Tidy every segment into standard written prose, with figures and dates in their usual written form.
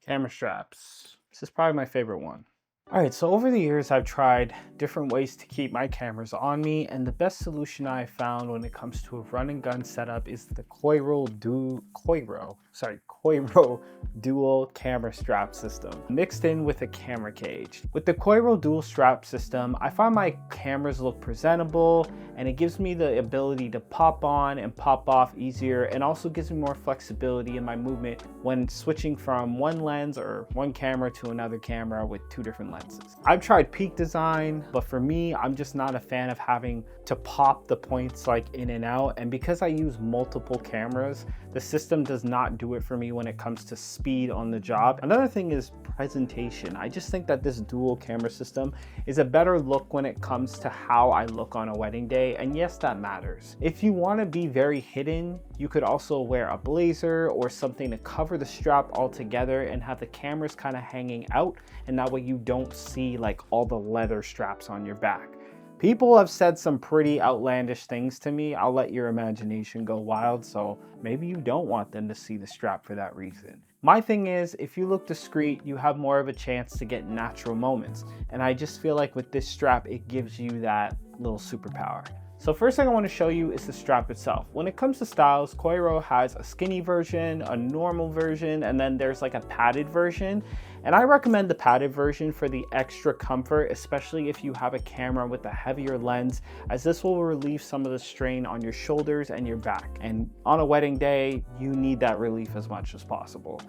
Camera straps. This is probably my favorite one. All right, so over the years, I've tried different ways to keep my cameras on me, and the best solution I found when it comes to a run and gun setup is the Coiro Dual Camera Strap system, mixed in with a camera cage. With the Coiro Dual Strap system, I find my cameras look presentable, and it gives me the ability to pop on and pop off easier, and also gives me more flexibility in my movement when switching from one lens or one camera to another camera with two different lenses. I've tried peak design, but for me, I'm just not a fan of having to pop the points like in and out. And because I use multiple cameras, the system does not do it for me when it comes to speed on the job. Another thing is presentation. I just think that this dual camera system is a better look when it comes to how I look on a wedding day. And yes, that matters. If you want to be very hidden, you could also wear a blazer or something to cover the strap altogether and have the cameras kind of hanging out, and that way you don't see like all the leather straps on your back. People have said some pretty outlandish things to me. I'll let your imagination go wild, so maybe you don't want them to see the strap for that reason. My thing is, if you look discreet, you have more of a chance to get natural moments. And I just feel like with this strap, it gives you that little superpower. So first thing I want to show you is the strap itself. When it comes to styles, Coiro has a skinny version, a normal version, and then there's like a padded version. And I recommend the padded version for the extra comfort, especially if you have a camera with a heavier lens, as this will relieve some of the strain on your shoulders and your back. And on a wedding day, you need that relief as much as possible.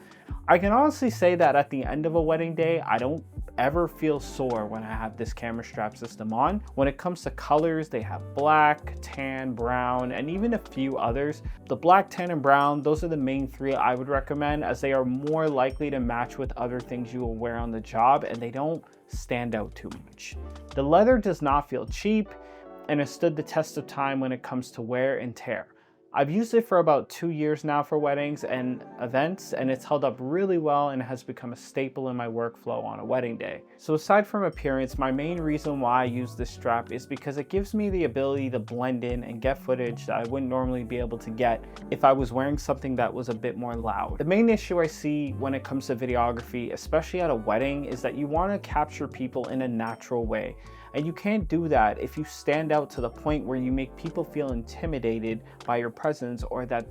I can honestly say that at the end of a wedding day, I don't ever feel sore when I have this camera strap system on. When it comes to colors, they have black, tan, brown, and even a few others. The black, tan, and brown, those are the main three I would recommend, as they are more likely to match with other things you will wear on the job, and they don't stand out too much. The leather does not feel cheap and has stood the test of time when it comes to wear and tear. I've used it for about 2 years now for weddings and events, and it's held up really well and has become a staple in my workflow on a wedding day. So aside from appearance, my main reason why I use this strap is because it gives me the ability to blend in and get footage that I wouldn't normally be able to get if I was wearing something that was a bit more loud. The main issue I see when it comes to videography, especially at a wedding, is that you want to capture people in a natural way. And you can't do that if you stand out to the point where you make people feel intimidated by your presence or that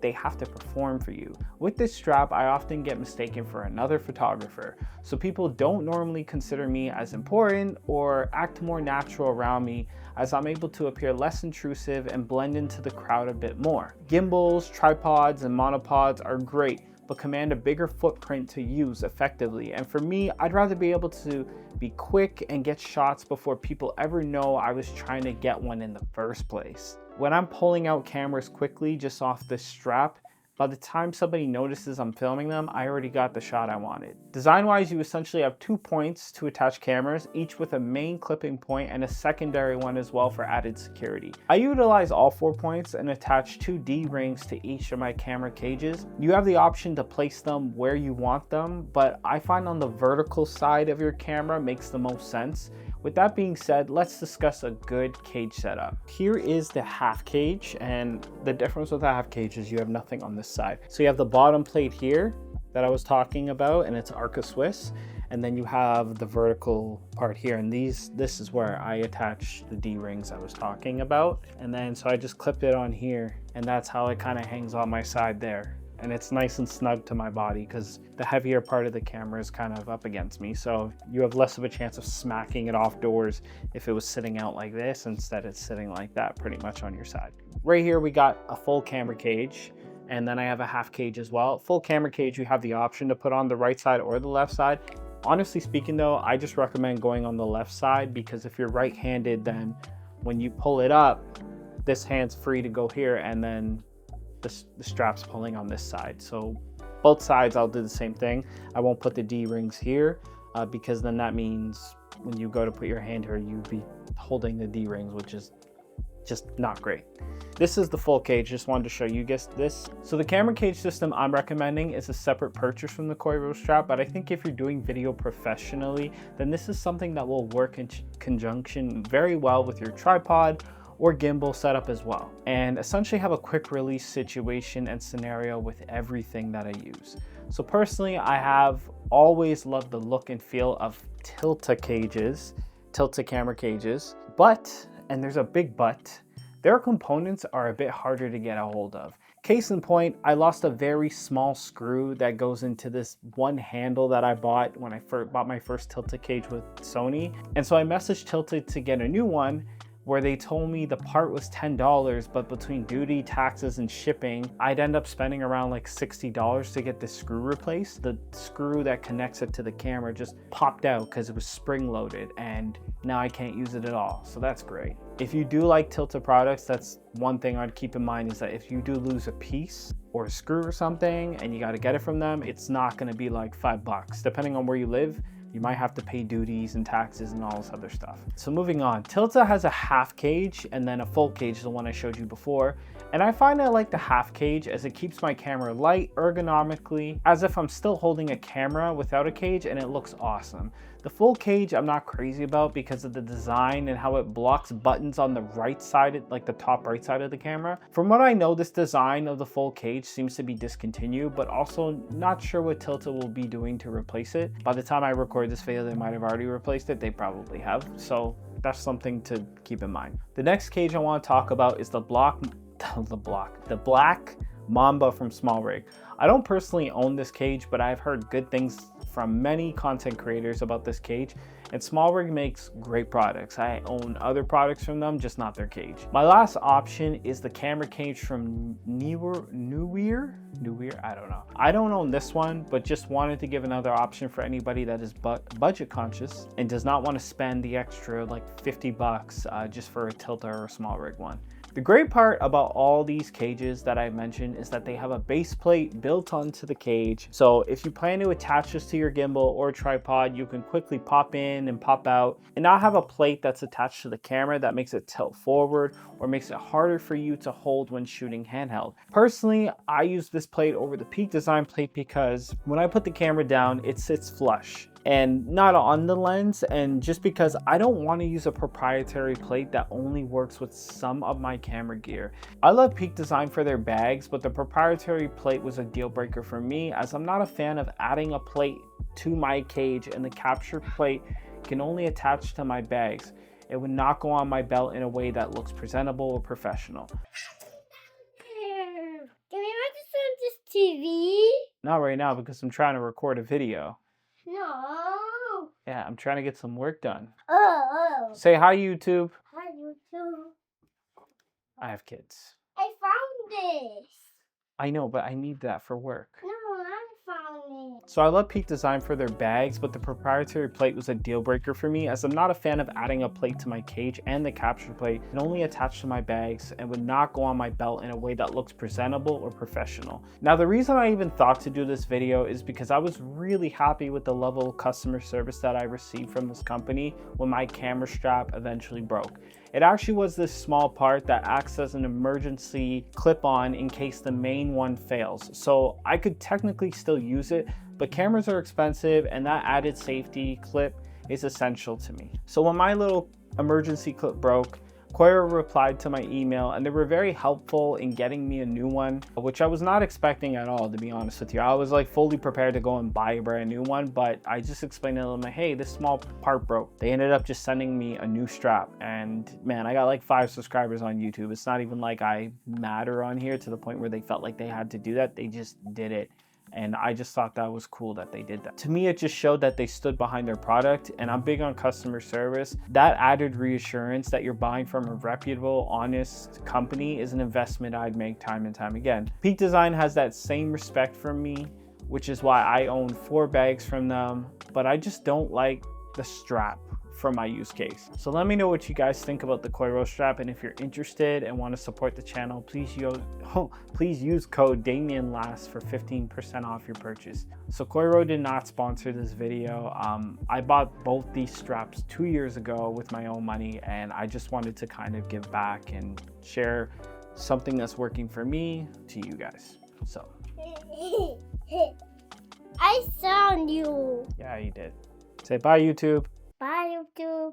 they have to perform for you. With this strap, I often get mistaken for another photographer, so people don't normally consider me as important or act more natural around me, as I'm able to appear less intrusive and blend into the crowd a bit more. Gimbals, tripods, and monopods are great, but command a bigger footprint to use effectively. And for me, I'd rather be able to be quick and get shots before people ever know I was trying to get one in the first place. When I'm pulling out cameras quickly just off this strap, by the time somebody notices I'm filming them, I already got the shot I wanted. Design-wise, you essentially have 2 points to attach cameras, each with a main clipping point and a secondary one as well for added security. I utilize all 4 points and attach 2 D-rings to each of my camera cages. You have the option to place them where you want them, but I find on the vertical side of your camera makes the most sense. With that being said, let's discuss a good cage setup. Here is the half cage, and the difference with the half cage is you have nothing on this side. So you have the bottom plate here that I was talking about, and it's Arca Swiss, and then you have the vertical part here, and this is where I attach the D-rings I was talking about. And then so I just clipped it on here, and that's how it kind of hangs on my side there. And it's nice and snug to my body because the heavier part of the camera is kind of up against me. So you have less of a chance of smacking it off doors if it was sitting out like this. Instead, it's sitting like that pretty much on your side. Right here, we got a full camera cage, and then I have a half cage as well. Full camera cage, you have the option to put on the right side or the left side. Honestly speaking though, I just recommend going on the left side, because if you're right-handed, then when you pull it up, this hand's free to go here, and then the strap's pulling on this side. So both sides I'll do the same thing. I won't put the D-rings here because then that means when you go to put your hand here, you'd be holding the D-rings, which is just not great. This is the full cage. Just wanted to show you guys this. So the camera cage system I'm recommending is a separate purchase from the Coiro strap, but I think if you're doing video professionally, then this is something that will work in conjunction very well with your tripod or gimbal setup as well, and essentially have a quick release situation and scenario with everything that I use. So personally, I have always loved the look and feel of Tilta camera cages, but, and there's a big but, their components are a bit harder to get a hold of. Case in point, I lost a very small screw that goes into this one handle that I bought when I first bought my first Tilta cage with Sony. And so I messaged Tilta to get a new one, where they told me the part was $10, but between duty, taxes, and shipping, I'd end up spending around like $60 to get the screw replaced. The screw that connects it to the camera just popped out because it was spring loaded, and now I can't use it at all. So that's great. If you do like Tilta products, that's one thing I'd keep in mind, is that if you do lose a piece or a screw or something and you got to get it from them, it's not going to be like $5. Depending on where you live, you might have to pay duties and taxes and all this other stuff. So moving on, Tilta has a half cage and then a full cage, the one I showed you before. And I find I like the half cage as it keeps my camera light ergonomically, as if I'm still holding a camera without a cage, and it looks awesome. The full cage I'm not crazy about because of the design and how it blocks buttons on the right side, like the top right side of the camera. From what I know, this design of the full cage seems to be discontinued, but also not sure what Tilta will be doing to replace it. By the time I record this video, they might have already replaced it. They probably have. So that's something to keep in mind. The next cage I want to talk about is the Black Mamba from Small Rig. I don't personally own this cage, but I've heard good things from many content creators about this cage, and Small Rig makes great products. I own other products from them, just not their cage. My last option is the camera cage from Nuwear? I don't know. I don't own this one, but just wanted to give another option for anybody that is budget conscious and does not want to spend the extra like $50 just for a Tilta or a Small Rig one. The great part about all these cages that I mentioned is that they have a base plate built onto the cage. So if you plan to attach this to your gimbal or tripod, you can quickly pop in and pop out and not have a plate that's attached to the camera that makes it tilt forward or makes it harder for you to hold when shooting handheld. Personally, I use this plate over the Peak Design plate because when I put the camera down, it sits flush and not on the lens, and just because I don't want to use a proprietary plate that only works with some of my camera gear. I love Peak Design for their bags, but the proprietary plate was a deal breaker for me, as I'm not a fan of adding a plate to my cage and the capture plate can only attach to my bags. It would not go on my belt in a way that looks presentable or professional. Can we watch this TV? Not right now because I'm trying to record a video. No. Yeah, I'm trying to get some work done. Oh. Say hi, YouTube. Hi, YouTube. I have kids. I found this. I know, but I need that for work. No, I found it. So I love Peak Design for their bags, but the proprietary plate was a deal breaker for me, as I'm not a fan of adding a plate to my cage, and the capture plate can only attach to my bags and would not go on my belt in a way that looks presentable or professional. Now, the reason I even thought to do this video is because I was really happy with the level of customer service that I received from this company when my camera strap eventually broke. It actually was this small part that acts as an emergency clip-on in case the main one fails. So I could technically still use it, but cameras are expensive and that added safety clip is essential to me. So when my little emergency clip broke, Coiro replied to my email and they were very helpful in getting me a new one, which I was not expecting at all, to be honest with you. I was like fully prepared to go and buy a brand new one, but I just explained to them, hey, this small part broke. They ended up just sending me a new strap, and man, I got like 5 subscribers on YouTube. It's not even like I matter on here to the point where they felt like they had to do that. They just did it. And I just thought that was cool that they did that. To me, it just showed that they stood behind their product, and I'm big on customer service. That added reassurance that you're buying from a reputable, honest company is an investment I'd make time and time again. Peak Design has that same respect from me, which is why I own 4 bags from them, but I just don't like the strap for my use case. So let me know what you guys think about the Coiro strap, and if you're interested and want to support the channel, please use code DamienLast for 15% off your purchase. So Coiro did not sponsor this video. I bought both these straps 2 years ago with my own money, and I just wanted to kind of give back and share something that's working for me to you guys. So I found you. yeah, you did. Say bye, YouTube. Bye, YouTube.